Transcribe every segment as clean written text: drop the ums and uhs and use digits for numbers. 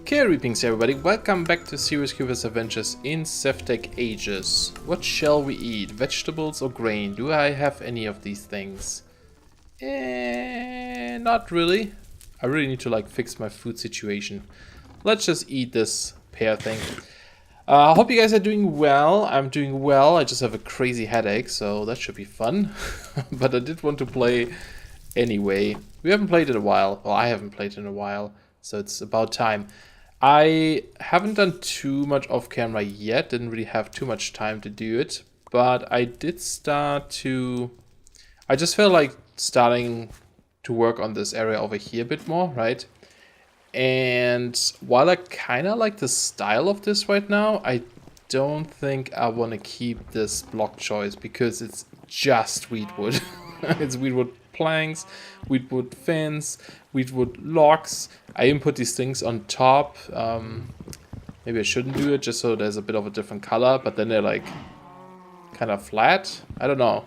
Greetings everybody, welcome back to SeriousCreeper's adventures in SevTech Ages. What shall we eat? Vegetables or grain? Do I have any of these things? Not really. I really need to like fix my food situation. Let's just eat this pear thing. I hope you guys are doing well. I'm doing well. I just have a crazy headache, so that should be fun. But I did want to play anyway. We haven't played in a while. Well, I haven't played in a while, so it's about time. I haven't done too much off camera yet. Didn't really have too much time to do it. But I did start to... I just felt like starting to work on this area over here a bit more, right? And while I kind of like the style of this right now, I don't think I want to keep this block choice because it's just wheatwood. It's wheatwood planks, wheatwood fence, wheatwood logs. I even put these things on top. Maybe I shouldn't do it just so there's a bit of a different color, but then they're like kind of flat. I don't know.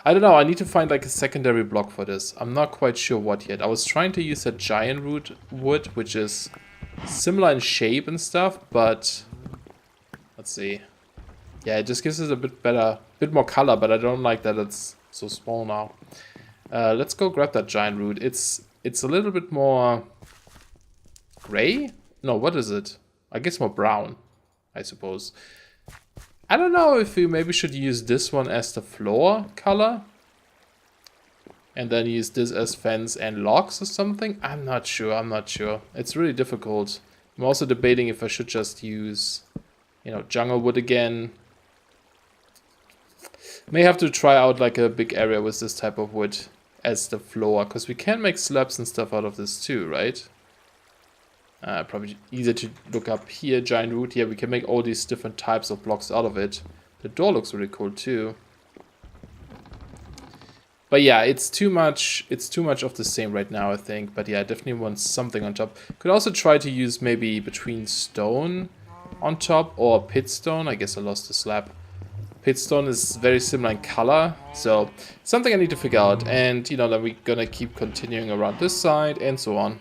I need to find like a secondary block for this. I'm not quite sure what yet. I was trying to use a giant root wood, which is similar in shape and stuff, but let's see. Yeah, it just gives us a bit more color, but I don't like that it's so small now. Let's go grab that giant root. It's a little bit more gray? No, what is it? I guess more brown, I suppose. I don't know if we maybe should use this one as the floor color. And then use this as fence and logs or something. I'm not sure. It's really difficult. I'm also debating if I should just use, you know, jungle wood again. May have to try out like a big area with this type of wood as the floor, because we can make slabs and stuff out of this too, right? Probably easier to look up here, giant root. Yeah, we can make all these different types of blocks out of it. The door looks really cool too. But yeah, it's too much of the same right now, I think. But yeah, I definitely want something on top. Could also try to use maybe between stone on top or pit stone. I guess I lost the slab. Pitstone is very similar in color, so something I need to figure out. And you know, then we're gonna keep continuing around this side and so on.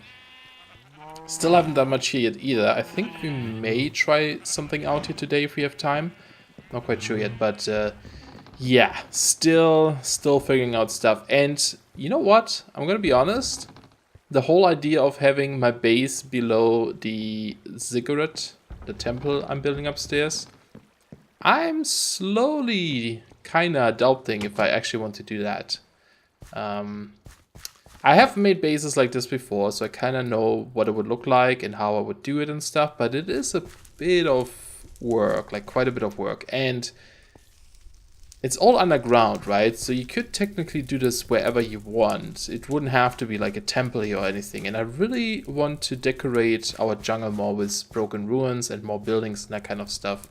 Still haven't done much here yet either. I think we may try something out here today if we have time. Not quite sure yet, but yeah, still figuring out stuff. And you know what? I'm gonna be honest. The whole idea of having my base below the ziggurat, the temple I'm building upstairs, I'm slowly kinda doubting if I actually want to do that. I have made bases like this before, so I kinda know what it would look like and how I would do it and stuff, but it is a bit of work, like quite a bit of work. And it's all underground, right? So you could technically do this wherever you want. It wouldn't have to be like a temple here or anything. And I really want to decorate our jungle more with broken ruins and more buildings and that kind of stuff.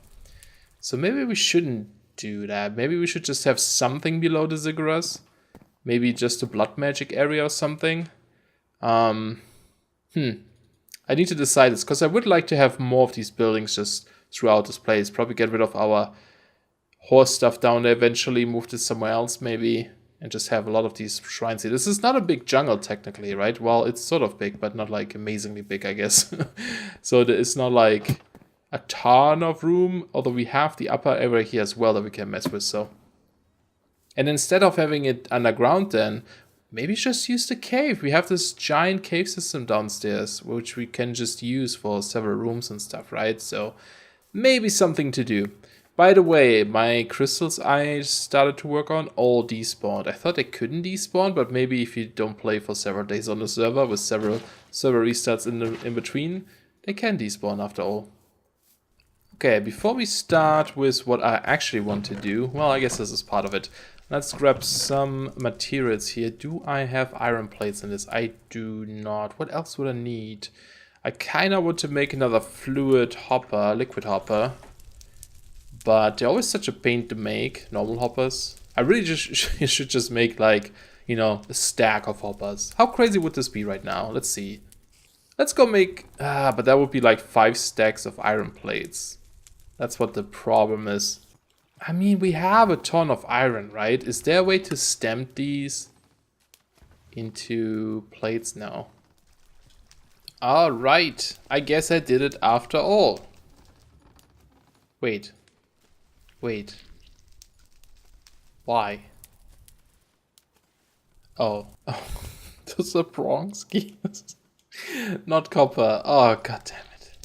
So maybe we shouldn't do that. Maybe we should just have something below the ziggurats. Maybe just a blood magic area or something. I need to decide this, because I would like to have more of these buildings just throughout this place. Probably get rid of our horse stuff down there eventually, move this somewhere else maybe, and just have a lot of these shrines here. This is not a big jungle technically, right? Well, it's sort of big, but not like amazingly big, I guess. So it's not like a ton of room, although we have the upper area here as well that we can mess with, so. And instead of having it underground then, maybe just use the cave. We have this giant cave system downstairs, which we can just use for several rooms and stuff, right? So maybe something to do. By the way, my crystals I started to work on all despawned. I thought they couldn't despawn, but maybe if you don't play for several days on the server with several server restarts in between, they can despawn after all. Okay, before we start with what I actually want to do, well, I guess this is part of it. Let's grab some materials here. Do I have iron plates in this? I do not. What else would I need? I kind of want to make another fluid hopper, liquid hopper. But they're always such a pain to make, normal hoppers. I really just should just make like, you know, a stack of hoppers. How crazy would this be right now? Let's see. Let's go make, but that would be like 5 stacks of iron plates. That's what the problem is. I mean, we have a ton of iron, right? Is there a way to stamp these into plates now? Alright, I guess I did it after all. Wait. Why? Oh. Those are bronze keys. Not copper. Oh, god damn it.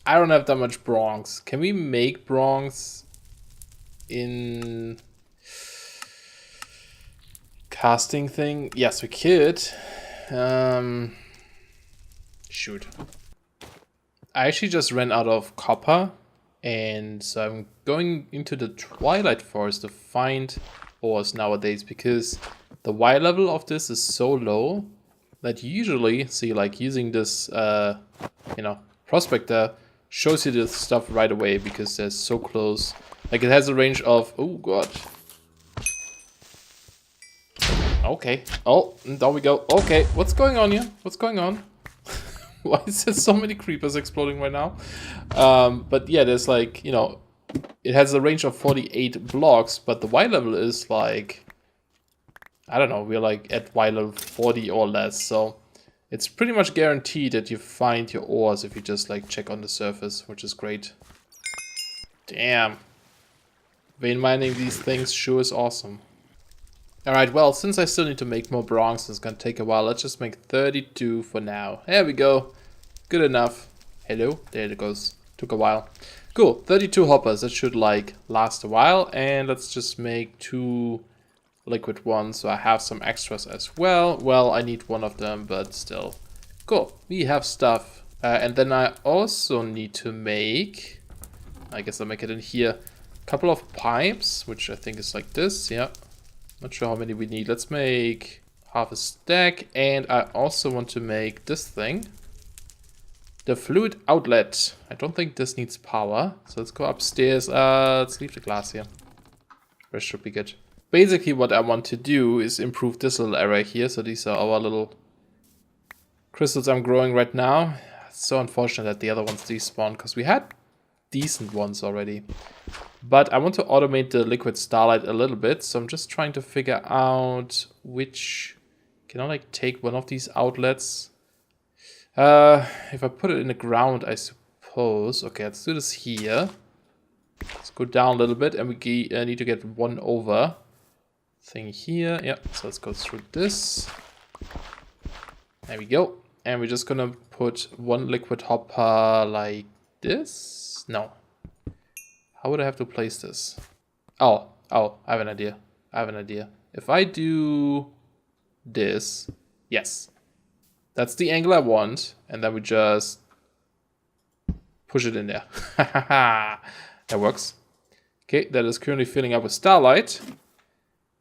I don't have that much bronze. Can we make bronze in casting thing? Yes, we could. Shoot. I actually just ran out of copper, and so I'm going into the Twilight Forest to find ores nowadays, because the Y level of this is so low that usually, see, like using this, prospector shows you this stuff right away because they're so close. Like it has a range of, oh god. Okay. Oh, down we go. Okay, what's going on here? What's going on? Why is there so many creepers exploding right now? But yeah, there's like, it has a range of 48 blocks, but the Y level is like, I don't know, we're like at Y level 40 or less. So it's pretty much guaranteed that you find your ores if you just like check on the surface, which is great. Damn. Vein mining these things sure is awesome. Alright, well, since I still need to make more bronze, it's gonna take a while. Let's just make 32 for now. There we go. Good enough. Hello? There it goes. Took a while. Cool. 32 hoppers. That should, like, last a while. And let's just make 2 liquid ones, so I have some extras as well. Well, I need one of them, but still. Cool. We have stuff. And then I also need to make... I guess I'll make it in here. A couple of pipes, which I think is like this. Yeah. Not sure how many we need. Let's make half a stack. And I also want to make this thing. The fluid outlet. I don't think this needs power. So let's go upstairs. Let's leave the glass here. Rest should be good. Basically what I want to do is improve this little area here. So these are our little crystals I'm growing right now. It's so unfortunate that the other ones despawn, because we had decent ones already. But I want to automate the liquid starlight a little bit, so I'm just trying to figure out which... Can I like take one of these outlets? If I put it in the ground, I suppose. Okay, let's do this here. Let's go down a little bit, and we need to get one over thing here. Yeah, so let's go through this. There we go. And we're just gonna put one liquid hopper like this. No. How would I have to place this? Oh, I have an idea. If I do this, yes. That's the angle I want. And then we just push it in there. That works. Okay, that is currently filling up with starlight.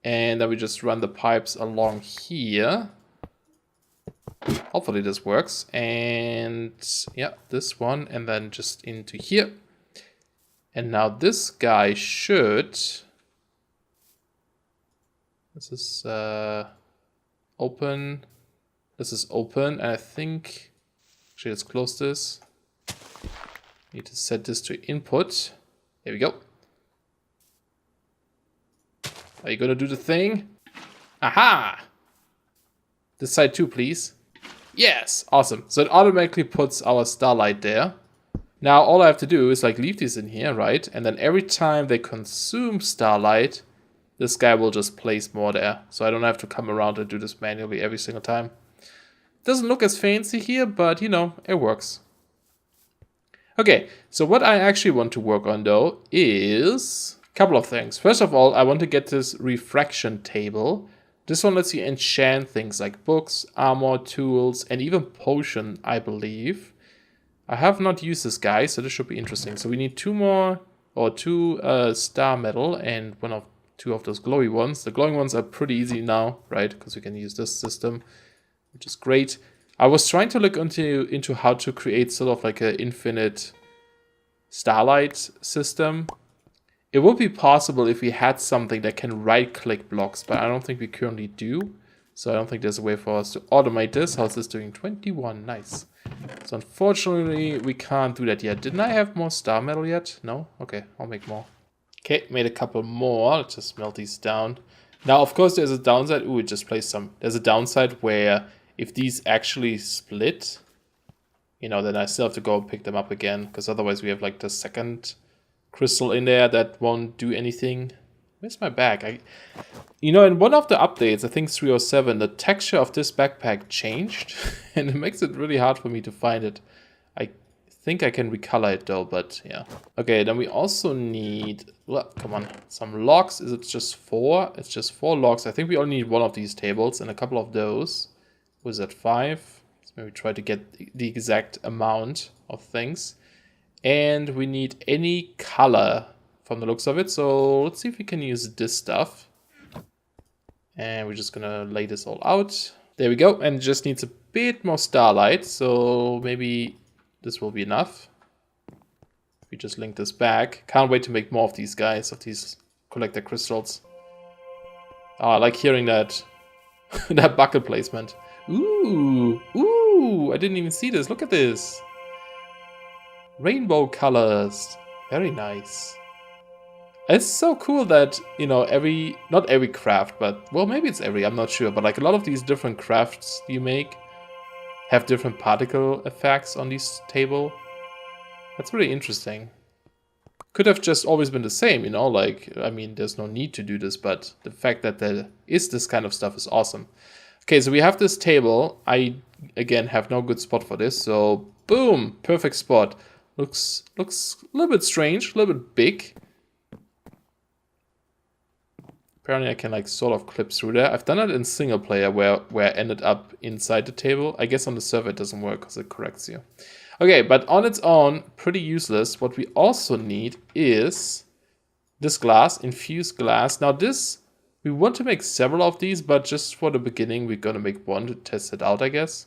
And then we just run the pipes along here. Hopefully this works. And yeah, this one. And then just into here. And now this guy should... This is open. This is open. And I think... Actually, let's close this. Need to set this to input. There we go. Are you gonna do the thing? Aha! This side too, please. Yes! Awesome. So it automatically puts our starlight there. Now all I have to do is like leave these in here, right? And then every time they consume starlight, this guy will just place more there. So I don't have to come around and do this manually every single time. Doesn't look as fancy here, but you know, it works. Okay, so what I actually want to work on though is a couple of things. First of all, I want to get this refraction table. This one lets you enchant things like books, armor, tools, and even potion, I believe. I have not used this guy, so this should be interesting. So we need two star metal and two of those glowy ones. The glowing ones are pretty easy now, right? Because we can use this system, which is great. I was trying to look into how to create sort of like an infinite starlight system. It would be possible if we had something that can right-click blocks, but I don't think we currently do. So I don't think there's a way for us to automate this. How's this doing? 21, nice. So unfortunately, we can't do that yet. Didn't I have more star metal yet? No? Okay, I'll make more. Okay, made a couple more. Let's just melt these down. Now, of course, there's a downside. Ooh, it just placed some. There's a downside where if these actually split, you know, then I still have to go and pick them up again, because otherwise we have like the second crystal in there that won't do anything. Where's my bag? You know, in one of the updates, I think 307, the texture of this backpack changed, and it makes it really hard for me to find it. I think I can recolor it though, but yeah. Okay, then we also need, well, come on, some logs. Is it just 4? It's just 4 logs. I think we only need one of these tables and a couple of those. Was that 5? So maybe try to get the exact amount of things. And we need any color from the looks of it. So let's see if we can use this stuff. And we're just gonna lay this all out. There we go. And it just needs a bit more starlight. So maybe this will be enough. We just link this back. Can't wait to make more of these guys, of these collector crystals. Oh, I like hearing that, that bucket placement. Ooh, ooh, I didn't even see this. Look at this. Rainbow colors. Very nice. It's so cool that, you know, not every craft, but, well, maybe it's every, I'm not sure, but like a lot of these different crafts you make have different particle effects on this table. That's really interesting. Could have just always been the same, you know, like, I mean, there's no need to do this, but the fact that there is this kind of stuff is awesome. Okay, so we have this table. I, again, have no good spot for this, so boom, perfect spot. Looks a little bit strange, a little bit big. Apparently I can like sort of clip through there. I've done it in single player where I ended up inside the table. I guess on the server it doesn't work because it corrects you. Okay, but on its own, pretty useless. What we also need is this glass, infused glass. Now this, we want to make several of these, but just for the beginning, we're going to make one to test it out, I guess.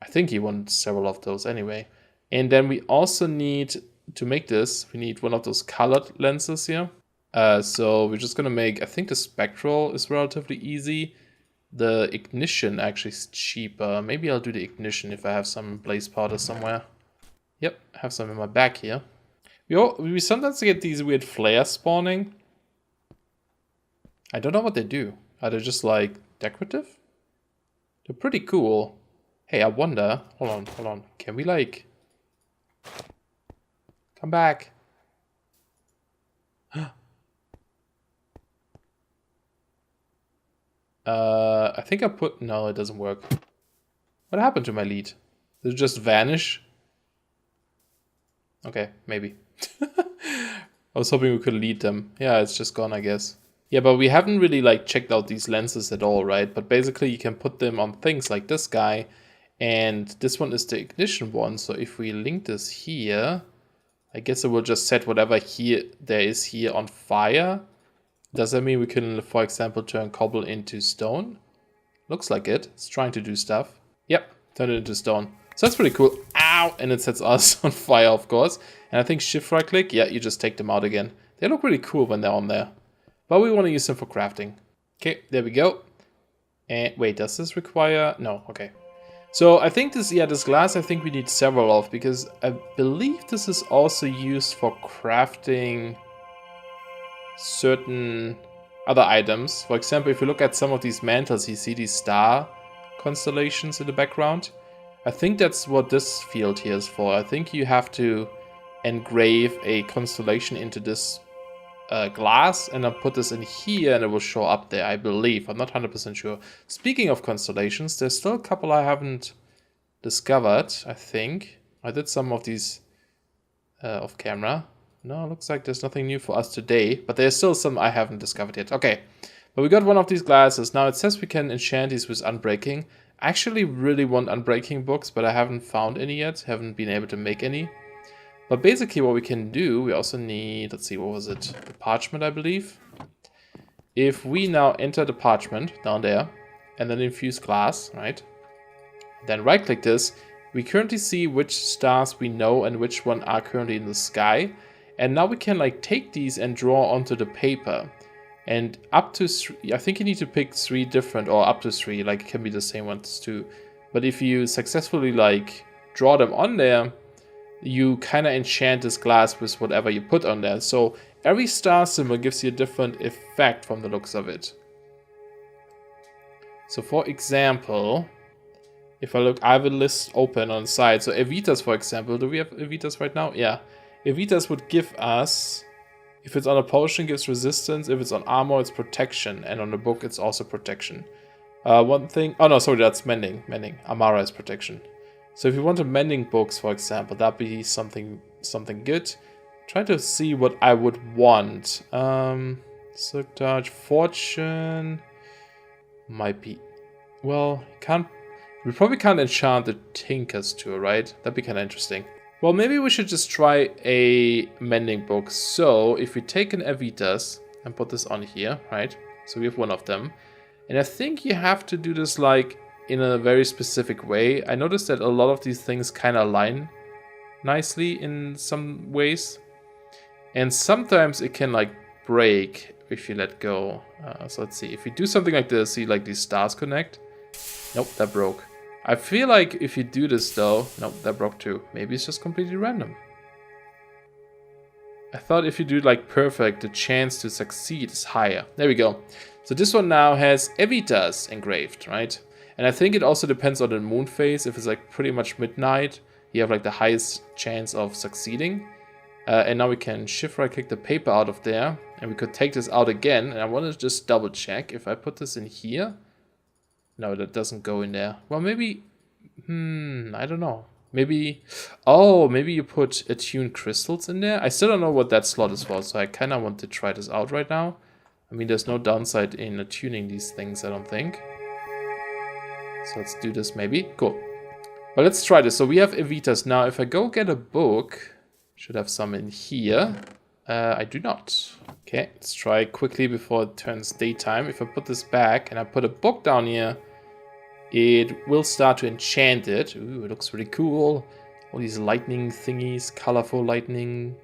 I think you want several of those anyway. And then we also need, to make this, we need one of those colored lenses here. So we're just going to make, I think the spectral is relatively easy. The ignition actually is cheaper. Maybe I'll do the ignition if I have some blaze powder somewhere. Yep, I have some in my bag here. We sometimes get these weird flares spawning. I don't know what they do. Are they just like decorative? They're pretty cool. Hey, I wonder, hold on. Can we like, come back. I think I put... No, it doesn't work. What happened to my lead? Did it just vanish? Okay, maybe. I was hoping we could lead them. Yeah, it's just gone, I guess. Yeah, but we haven't really like checked out these lenses at all, right? But basically you can put them on things like this guy. And this one is the ignition one. So if we link this here, I guess it will just set whatever there is here on fire. Does that mean we can, for example, turn cobble into stone? Looks like it. It's trying to do stuff. Yep, turn it into stone. So that's pretty cool. Ow! And it sets us on fire, of course. And I think shift right click, yeah, you just take them out again. They look really cool when they're on there. But we want to use them for crafting. Okay, there we go. And wait, does this require... No, okay. So I think this glass I think we need several of, because I believe this is also used for crafting certain other items. For example, if you look at some of these mantles, you see these star constellations in the background. I think that's what this field here is for. I think you have to engrave a constellation into this glass and then put this in here and it will show up there, I believe. I'm not 100% sure. Speaking of constellations, there's still a couple I haven't discovered, I think. I did some of these off camera. No, looks like there's nothing new for us today, but there's still some I haven't discovered yet. Okay, but we got one of these glasses. Now it says we can enchant these with unbreaking. I actually really want unbreaking books, but I haven't found any yet. Haven't been able to make any. But basically what we can do, we also need, let's see, what was it? The parchment, I believe. If we now enter the parchment down there and then infuse glass, right? Then right click this, we currently see which stars we know and which one are currently in the sky. And now we can like take these and draw onto the paper. And up to 3, I think you need to pick 3 different, or up to 3, like it can be the same ones too. But if you successfully like draw them on there, you kind of enchant this glass with whatever you put on there. So every star symbol gives you a different effect from the looks of it. So for example, If I look, I have a list open on the side. So Evitas, for example, do we have Evitas right now? Yeah. Evitas would give us, if it's on a potion, gives resistance. If it's on armor, it's protection. And on the book, it's also protection. One thing, oh no, sorry, that's mending. Amara is protection. So if you want a mending books, for example, that'd be something good. Try to see what I would want. Silk Touch, Fortune might be, well, we probably can't enchant the Tinker's Tour, right? That'd be kind of interesting. Well, maybe we should just try a mending book. So if we take an Evitas and put this on here, right? So we have one of them. And I think you have to do this like in a very specific way. I noticed that a lot of these things kind of align nicely in some ways. And sometimes it can like break if you let go. So let's see. If you do something like this, see like these stars connect. Nope, that broke. I feel like if you do this though, nope, that broke too. Maybe it's just completely random. I thought if you do it like perfect, the chance to succeed is higher. There we go. So this one now has Evitas engraved, right? And I think it also depends on the moon phase. If it's like pretty much midnight, you have like the highest chance of succeeding. And now we can shift right click the paper out of there. And we could take this out again. And I want to just double check. If I put this in here. No, that doesn't go in there. Well, maybe, I don't know. Maybe, oh, maybe you put attuned crystals in there. I still don't know what that slot is for. So I kind of want to try this out right now. I mean, there's no downside in attuning these things, I don't think. So let's do this maybe. Cool. Well, let's try this. So we have Evitas. Now, if I go get a book, should have some in here. I do not. Okay, let's try quickly before it turns daytime. If I put this back and I put a book down here, it will start to enchant it. Ooh, it looks really cool. All these lightning thingies, colorful lightning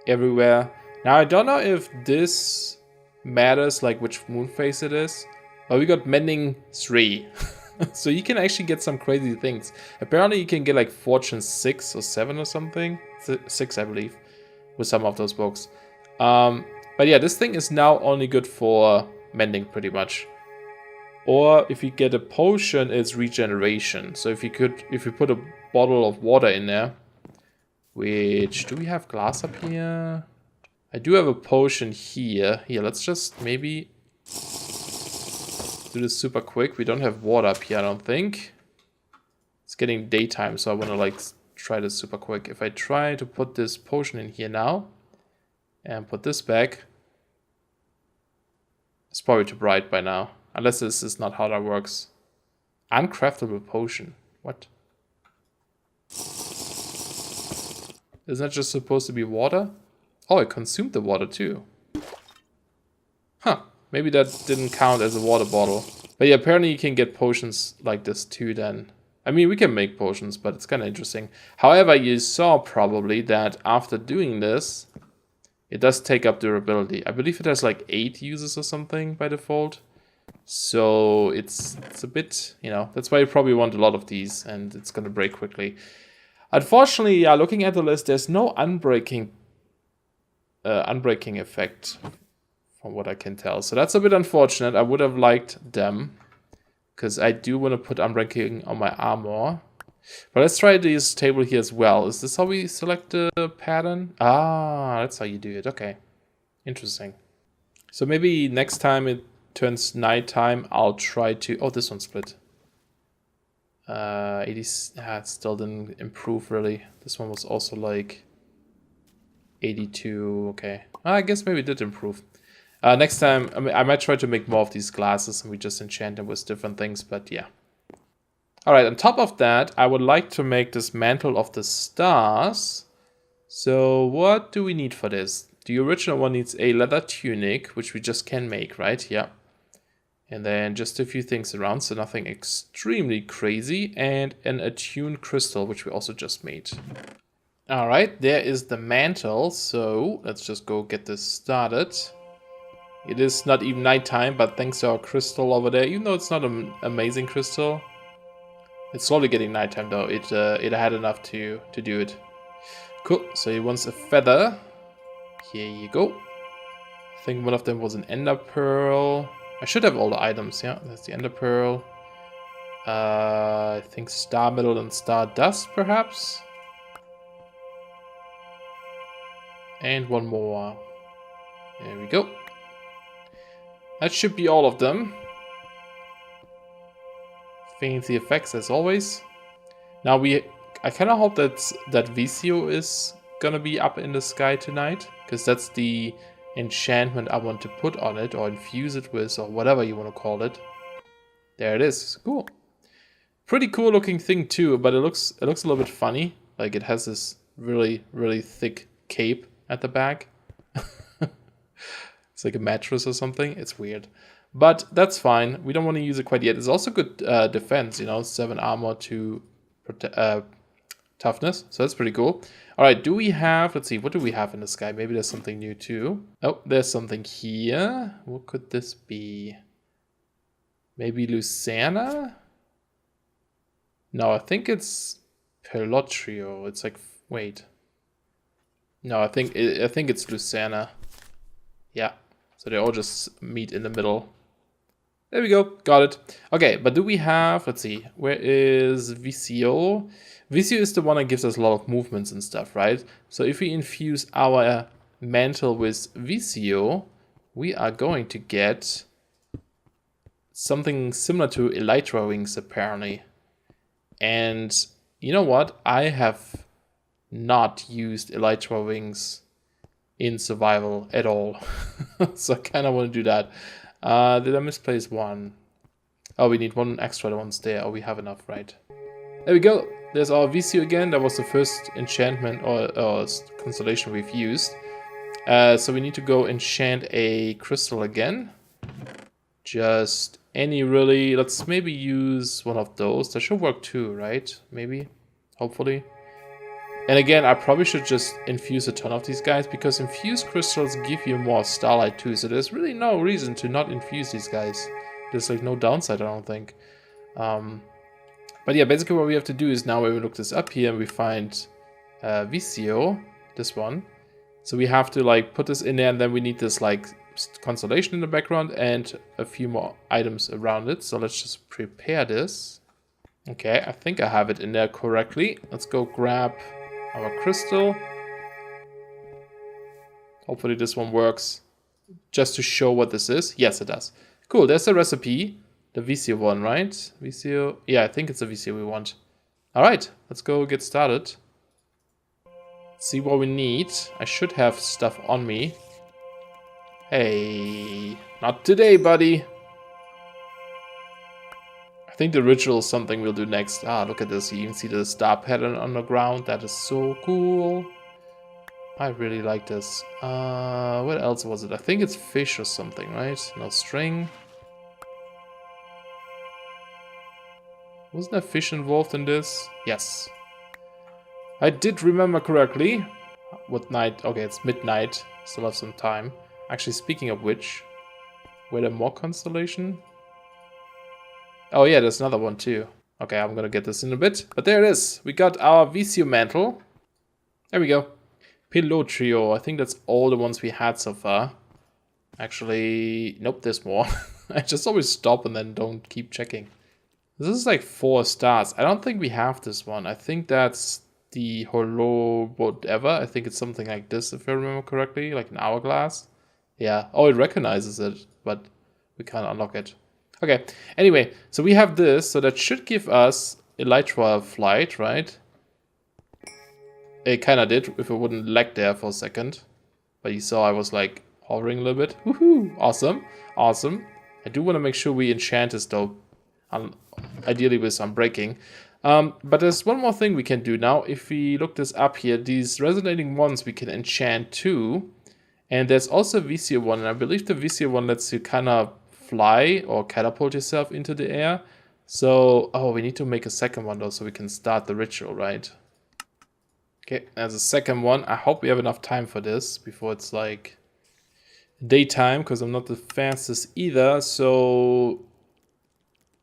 everywhere. Now, I don't know if this matters, like which moon phase it is. But we got Mending 3. So you can actually get some crazy things. Apparently you can get like Fortune 6 or 7 or something. 6, I believe, with some of those books. But yeah, this thing is now only good for mending pretty much. Or if you get a potion, it's regeneration. So if you put a bottle of water in there, which, do we have glass up here? I do have a potion here. Here, let's just maybe do this super quick. We don't have water up here, I don't think. It's getting daytime, so I want to like try this super quick. If I try to put this potion in here now and put this back, it's probably too bright by now. Unless this is not how that works. Uncraftable potion. What? Isn't that just supposed to be water? Oh, it consumed the water too. Huh. Maybe that didn't count as a water bottle. But yeah, apparently you can get potions like this too then. I mean, we can make potions, but it's kind of interesting. However, you saw probably that after doing this, it does take up durability. I believe it has like 8 uses or something by default. So it's a bit, you know, that's why you probably want a lot of these and it's going to break quickly. Unfortunately, yeah, looking at the list, there's no unbreaking effect from what I can tell. So that's a bit unfortunate. I would have liked them because I do want to put unbreaking on my armor. But let's try this table here as well. Is this how we select the pattern? Ah, that's how you do it. Okay. Interesting. So maybe next time it turns nighttime, I'll try to... Oh, this one split. 80... it still didn't improve, really. This one was also like 82. Okay. I guess maybe it did improve. Next time, I might try to make more of these glasses and we just enchant them with different things, but yeah. Alright, on top of that, I would like to make this Mantle of the Stars. So what do we need for this? The original one needs a leather tunic, which we just can make, right? Yeah. And then just a few things around, so nothing extremely crazy. And an attuned crystal, which we also just made. Alright, there is the mantle. So let's just go get this started. It is not even nighttime, but thanks to our crystal over there, even though it's not an amazing crystal, it's slowly getting nighttime though. It had enough to do it. Cool, so he wants a feather. Here you go. I think one of them was an ender pearl. I should have all the items, yeah. That's the ender pearl. I think star metal and star dust, perhaps. And one more. There we go. That should be all of them. Fancy effects as always. Now I kind of hope that Visio is gonna be up in the sky tonight, because that's the enchantment I want to put on it, or infuse it with, or whatever you want to call it. There it is. Cool. Pretty cool looking thing too, but it looks a little bit funny. Like it has this really, really thick cape at the back. It's like a mattress or something. It's weird. But that's fine. We don't want to use it quite yet. It's also good defense, you know, 7 armor to toughness. So that's pretty cool. All right, do we have, let's see, what do we have in the sky? Maybe there's something new too. Oh, there's something here. What could this be? Maybe Lucana? No, I think it's Pelotrio. It's like, wait. No, I think it's Lucana. Yeah. So they all just meet in the middle. There we go. Got it. Okay, but do we have, let's see, where is Visio? Visio is the one that gives us a lot of movements and stuff, right? So if we infuse our mantle with Visio, we are going to get something similar to Elytra wings, apparently. And you know what? I have not used Elytra wings in survival at all. So I kind of want to do that. Did I misplace one? Oh, we need one extra ones there. Oh, we have enough, right? There we go. There's our Visio again. That was the first enchantment or constellation we've used. So we need to go enchant a crystal again. Just any really. Let's maybe use one of those. That should work too, right? Maybe. Hopefully. And again, I probably should just infuse a ton of these guys, because infused crystals give you more starlight too. So there's really no reason to not infuse these guys. There's like no downside, I don't think. But yeah, basically what we have to do is now when we look this up here and we find Visio, this one. So we have to like put this in there, and then we need this like constellation in the background and a few more items around it. So let's just prepare this. Okay, I think I have it in there correctly. Let's go grab our crystal. Hopefully this one works. Just to show what this is. Yes, it does. Cool, there's the recipe. The Visio one, right? Visio. Yeah, I think it's the Visio we want. Alright, let's go get started. See what we need. I should have stuff on me. Hey, not today, buddy. I think the ritual is something we'll do next. Ah, look at this. You can see the star pattern on the ground. That is so cool. I really like this. What else was it? I think it's fish or something, right? No string. Wasn't there fish involved in this? Yes. I did remember correctly. What night? Okay, it's midnight. Still have some time. Actually, speaking of which, were there more constellation? Oh yeah, there's another one too. Okay, I'm gonna get this in a bit. But there it is. We got our Visio mantle. There we go. Pelotrio. I think that's all the ones we had so far. Actually, nope, there's more. I just always stop and then don't keep checking. This is like 4 stars. I don't think we have this one. I think that's the holo whatever. I think it's something like this, if I remember correctly, like an hourglass. Yeah. Oh, it recognizes it, but we can't unlock it. Okay. Anyway, so we have this, so that should give us Elytra flight, right? It kind of did, if it wouldn't lag there for a second. But you saw I was like hovering a little bit. Woohoo! Awesome. Awesome. I do want to make sure we enchant this though. Ideally with some breaking. But there's one more thing we can do now. If we look this up here, these resonating ones we can enchant too. And there's also a Visio one, and I believe the Visio one lets you kind of fly or catapult yourself into the air. So, oh, we need to make a second one though, so we can start the ritual, right? Okay, there's a second one. I hope we have enough time for this before it's like daytime, because I'm not the fastest either. So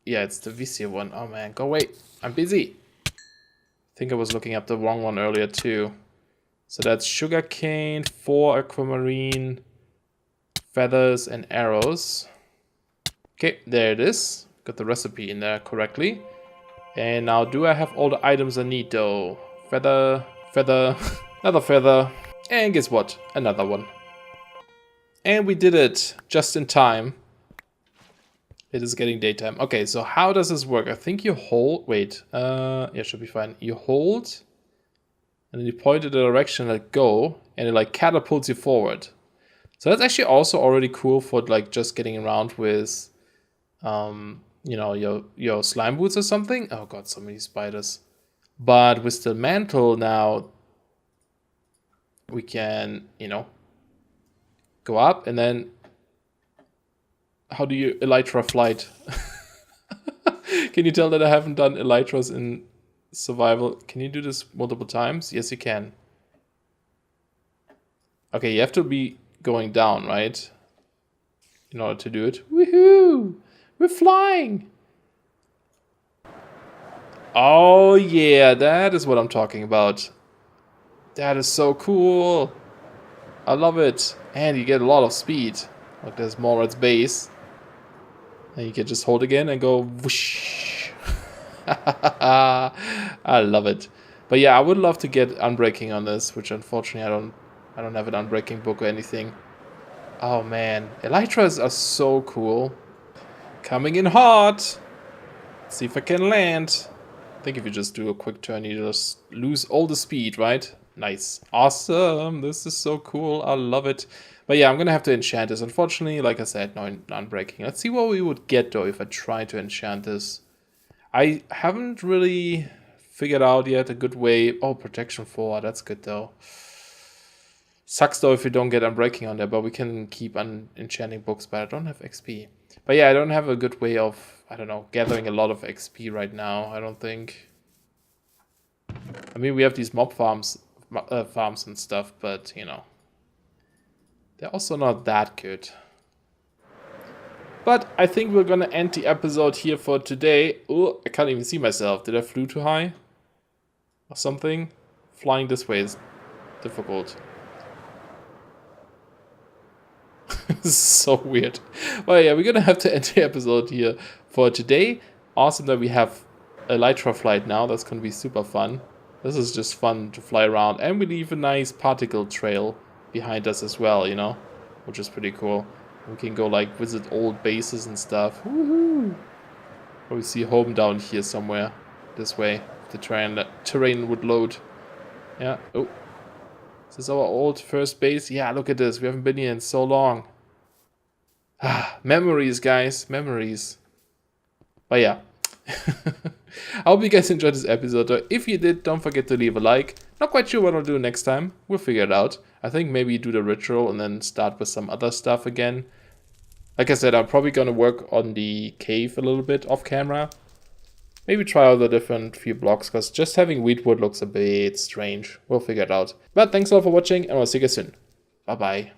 yeah, it's the Visio one. Oh man, go away. I'm busy. I think I was looking up the wrong one earlier too. So that's sugarcane, 4 aquamarine, feathers, and arrows. Okay, there it is. Got the recipe in there correctly. And now, do I have all the items I need though? Feather, feather, another feather. And guess what? Another one. And we did it just in time. It is getting daytime. Okay, so how does this work? I think you hold, wait, yeah, should be fine. You hold, and then you point in the direction and go, and it like catapults you forward. So that's actually also already cool for like just getting around with, you know, your slime boots or something. Oh god, so many spiders. But with the mantle now, we can, you know, go up and then, how do you elytra flight? Can you tell that I haven't done elytras in survival? Can you do this multiple times? Yes, you can. Okay, you have to be going down, right? In order to do it. Woohoo! We're flying! Oh yeah, that is what I'm talking about. That is so cool. I love it. And you get a lot of speed. Like there's more at its base. And you can just hold again and go whoosh. I love it. But yeah, I would love to get unbreaking on this, which unfortunately I don't have an unbreaking book or anything. Oh man, elytras are so cool. Coming in hot. Let's see if I can land. I think if you just do a quick turn, you just lose all the speed, right? Nice. Awesome. This is so cool. I love it. But yeah, I'm going to have to enchant this. Unfortunately, like I said, no unbreaking. Let's see what we would get, though, if I try to enchant this. I haven't really figured out yet a good way. Oh, protection 4. That's good, though. Sucks, though, if you don't get unbreaking on there. But we can keep on enchanting books. But I don't have XP. But yeah, I don't have a good way of, I don't know, gathering a lot of XP right now, I don't think. I mean, we have these mob farms and stuff, but, you know, they're also not that good. But I think we're gonna end the episode here for today. Oh, I can't even see myself. Did I flew too high? Or something? Flying this way is difficult. This is so weird. Well, yeah, we're gonna have to end the episode here for today. Awesome that we have elytra flight now. That's gonna be super fun. This is just fun to fly around, and we leave a nice particle trail behind us as well, you know, which is pretty cool. We can go like visit old bases and stuff. Woohoo! Or we see home down here somewhere. This way, the terrain would load. Yeah. Oh. Is this our old first base? Yeah, look at this. We haven't been here in so long. Ah, memories, guys. Memories. But yeah. I hope you guys enjoyed this episode. If you did, don't forget to leave a like. Not quite sure what I'll do next time. We'll figure it out. I think maybe do the ritual and then start with some other stuff again. Like I said, I'm probably going to work on the cave a little bit off camera. Maybe try out the different few blocks, because just having wheatwood looks a bit strange. We'll figure it out. But thanks a lot for watching, and I'll see you guys soon. Bye-bye.